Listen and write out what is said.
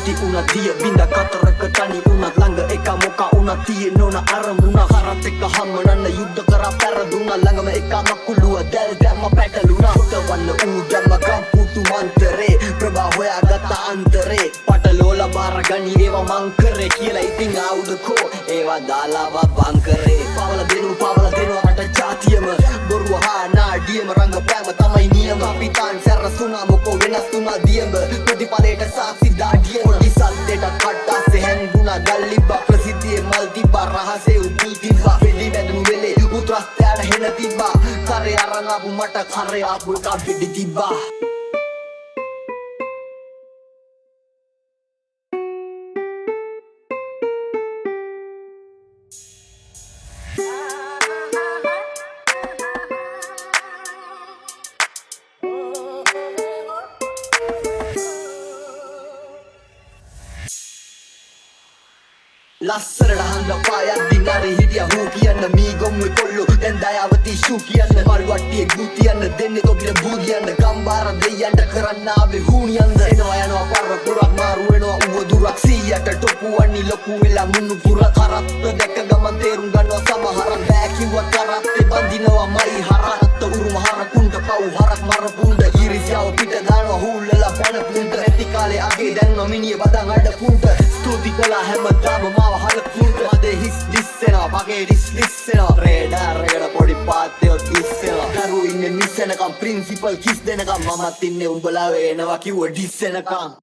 ඇති උනත් දිය බිඳ කතරක තනි උනත් ළඟ එක මොකා උනත් තියෙන්න ඕන අරමුණක් කරත් එක්ක හම්බනන්න යුද්ධ කරා පැරදුනා ළඟම එක මකුලුව දැල් දැම්ම පැටලුණා උතවන්න ඌ දැම්ම ගම්පුතු මන්තරේ ප්‍රභා හොයාගත්ත අන්තරේ පටලෝලා බාර ගනි ඒවා මං කරේ කියලා ඉතින් ආවුදකෝ ඒවා දාලාව බංකරේ පවල දෙනවා රට ජාතියම බොරුව හා නාඩියම රංගපෑම තමයි නියම අපිතාන් සැරසුනා මොකෝ වෙනස් තුනා දියඹ ප්‍රතිඵලයට සාක්ෂි දාඩිය පොඩි සල්දෙට කට්ටාසේ හැංගුණා ගල්ලිබ්බා ප්‍රසිද්ධියේ මල් තිබ්බා රහසේ උතුල් තිබ්බා වෙලි වැදුණු වෙලේ උතුරස්තෑට හෙන තිබ්බා කරේ අරන් ආපු මට කරේ ආපු එක පිටි තිබ්බා ලස්සරට හඳ පායද්දි නරි හිටිය හූ කියන්න මී ගොම්මේ කොල්ලු දැන් දයාවති ෂූ කියන්න මල්වට්ටියේ ගූ තියන්න දෙන්නේ කොබිල බූ කියන්න ගම්බාර දෙයයන්ට කරන්න ආවේ හූනියන්ද එනවා යනවා පර පුරක් මාරු වෙනවා ඌව දුරක් 100ට ටොපු වන්නි ලොකු වෙලා මුණු පුර කරත් දැක්ක ගමන් තේරුම් ගන්නවා සමහරක් බෑ කිව්වත් කරත්තේ බඳිනවා මයි හරත් උරුම හරකුන්ට පව් හරක් මරපුන්ට ඉරිසියාව පිට දානවා හූල්ලලා පැන පුන්ට ඇති කාලේ අගේ දැන්ව මිනිය බදන් අඩ පුන්ට ස්තුති කළා හැමදාම මාව හලකුන්ට මදේ හිස් දිස්සෙනවා මගේ ලිස්සෙනවා රේඩාර් එකට පොඩි පාත්තයෝ දිස්සෙනවා දරු ඉන්නේ මිස්සෙනකම් ප්‍රින්සිපල් කිස් දෙනකම් මමත් ඉන්නේ උඹලා වෙනවා කිව්ව ඩිස්සෙනකම්